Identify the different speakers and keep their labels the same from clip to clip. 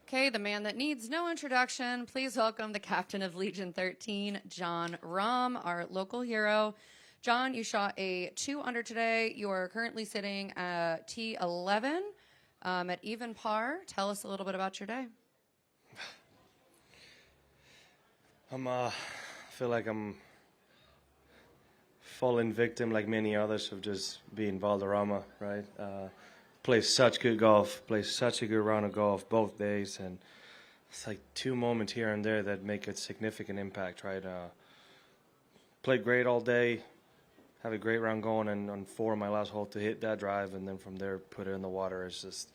Speaker 1: Okay, the man that needs no introduction. Please welcome the captain of Legion 13, Jon Rahm, our local hero. Jon, you shot a 2 under today. You are currently sitting at T11 at even par. Tell us a little bit about your day.
Speaker 2: I feel like I'm fallen victim, like many others, of just being Valderrama, right? Play such good golf, play such a good round of golf both days, and it's like 2 moments here and there that make a significant impact, right? Played great all day, have a great round going, and on 4 my last hole to hit that drive, and then from there put it in the water is just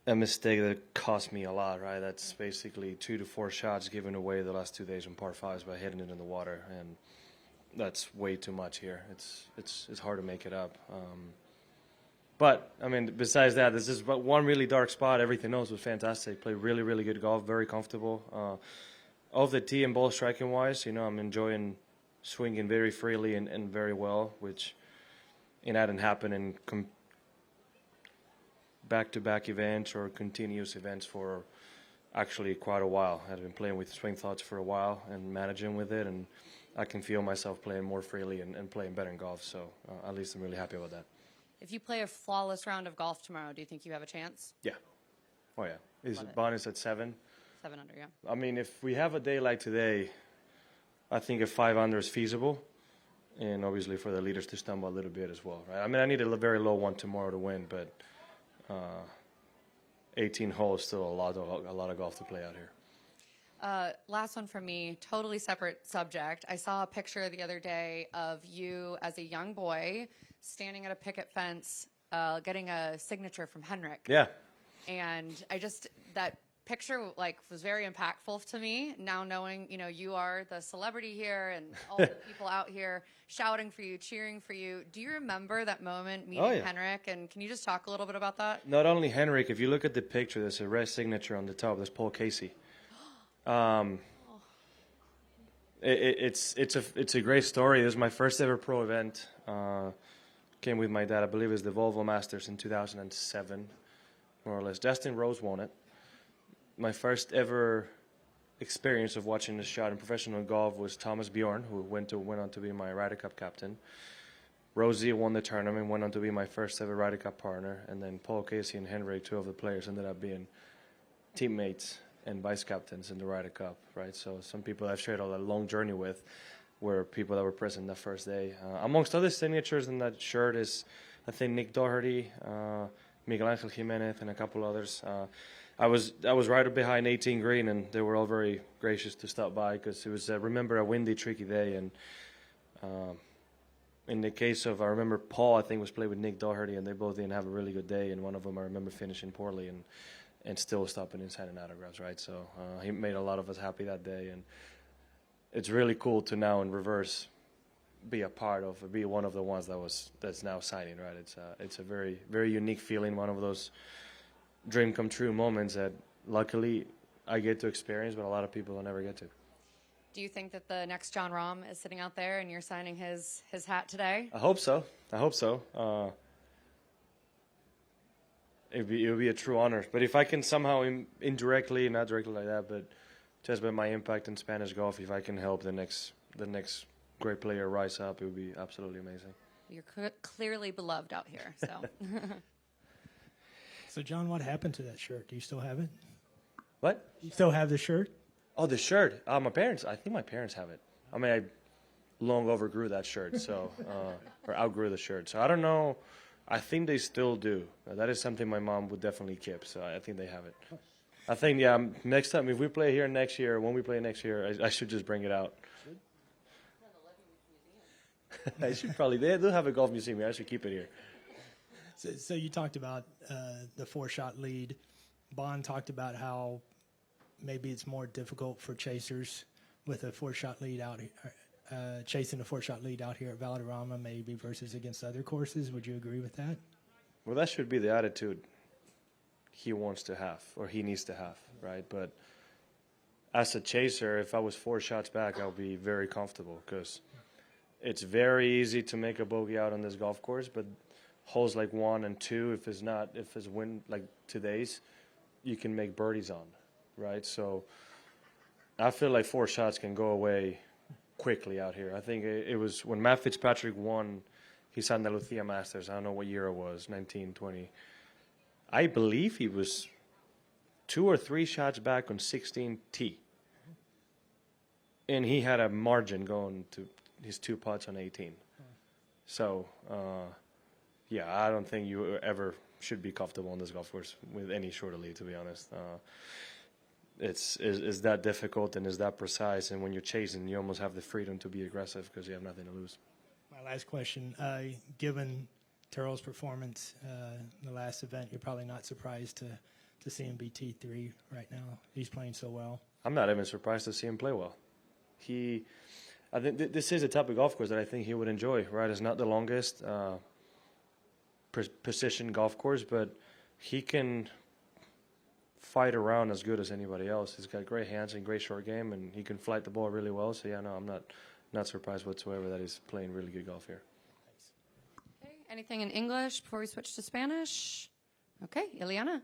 Speaker 2: a mistake that cost me a lot, right? That's basically 2 to 4 shots given away the last 2 days on par 5s by hitting it in the water, and that's way too much here. It's hard to make it up. But, I mean, besides that, this is but one really dark spot. Everything else was fantastic. Played really, really good golf, very comfortable. Off the tee and ball striking-wise, you know, I'm enjoying swinging very freely and very well, which hadn't happened in back-to-back events or continuous events for actually quite a while. I've been playing with swing thoughts for a while and managing with it, and I can feel myself playing more freely and playing better in golf, so at least I'm really happy about that.
Speaker 1: If you play a flawless round of golf tomorrow, do you think you have a chance?
Speaker 2: Yeah. Oh, yeah. Is bonus at 7?
Speaker 1: 7 under, yeah.
Speaker 2: I mean, if we have a day like today, I think a 5 under is feasible, and obviously for the leaders to stumble a little bit as well, right? I mean, I need a very low one tomorrow to win, but 18 holes is still a lot of golf to play out here.
Speaker 1: Last one from me, totally separate subject. I saw a picture the other day of you as a young boy standing at a picket fence getting a signature from Henrik.
Speaker 2: Yeah.
Speaker 1: And that picture was very impactful to me, now knowing, you know, you are the celebrity here and all the people out here shouting for you, cheering for you. Do you remember that moment meeting Henrik? And can you just talk a little bit about that?
Speaker 2: Not only Henrik, if you look at the picture, there's a red signature on the top. There's Paul Casey. It's a great story. It was my first ever pro event. Came with my dad. I believe it was the Volvo Masters in 2007, more or less. Justin Rose won it. My first ever experience of watching a shot in professional golf was Thomas Bjorn, who went on to be my Ryder Cup captain. Rosie won the tournament, went on to be my first ever Ryder Cup partner, and then Paul Casey and Henrik, 2 of the players, ended up being teammates and vice captains in the Ryder Cup, right? So some people I've shared a long journey with were people that were present that first day. Amongst other signatures in that shirt is, I think, Nick Doherty, Miguel Angel Jimenez, and a couple others. I was right behind 18 green, and they were all very gracious to stop by because it was, remember, a windy, tricky day. And in the case of, I remember Paul, I think, was playing with Nick Doherty, and they both didn't have a really good day. And one of them, I remember, finishing poorly and still stopping and signing autographs, right? So he made a lot of us happy that day, and it's really cool to now in reverse be a part of, be one of the ones that's now signing, right? It's a very, very unique feeling, one of those dream come true moments that luckily I get to experience, but a lot of people will never get to.
Speaker 1: Do you think that the next Jon Rahm is sitting out there and you're signing his hat today?
Speaker 2: I hope so. I hope so. It would be a true honor. But if I can somehow indirectly, not directly like that, but just by my impact in Spanish golf, if I can help the next great player rise up, it would be absolutely amazing.
Speaker 1: You're clearly beloved out here. So,
Speaker 3: So Jon, what happened to that shirt? Do you still have it?
Speaker 2: What?
Speaker 3: You still have the shirt?
Speaker 2: Oh, the shirt. My parents. I think my parents have it. I mean, I long overgrew that shirt, so or outgrew the shirt. So I don't know. I think they still do. That is something my mom would definitely keep. So I think they have it. I think, yeah, next time, if we play here next year, when we play next year, I should just bring it out. I should probably. They do have a golf museum here. I should keep it here.
Speaker 3: So you talked about the 4-shot lead. Bond talked about how maybe it's more difficult for chasers with a 4-shot lead out here, chasing a 4-shot lead out here at Valderrama maybe versus against other courses. Would you agree with that?
Speaker 2: Well, that should be the attitude he wants to have, or he needs to have, right? But as a chaser, if I was 4 shots back, I would be very comfortable because it's very easy to make a bogey out on this golf course, but holes like 1 and 2, if it's wind like today's, you can make birdies on, right? So I feel like 4 shots can go away quickly out here. I think it was when Matt Fitzpatrick won his Andalucia Masters. I don't know what year it was, 1920. I believe he was 2 or 3 shots back on 16T. And he had a margin going to his 2 putts on 18. So, yeah, I don't think you ever should be comfortable on this golf course with any shorter lead, to be honest. It's that difficult and is that precise, and when you're chasing, you almost have the freedom to be aggressive because you have nothing to lose.
Speaker 3: My last question, given Terrell's performance in the last event, you're probably not surprised to see him be T3 right now. He's playing so well.
Speaker 2: I'm not even surprised to see him play well. I think this is a type of golf course that I think he would enjoy, right? It's not the longest precision golf course, but he can fight around as good as anybody else. He's got great hands and great short game, and he can flight the ball really well. So, yeah, no, I'm not surprised whatsoever that he's playing really good golf here.
Speaker 1: Okay, anything in English before we switch to Spanish? Okay, Ileana.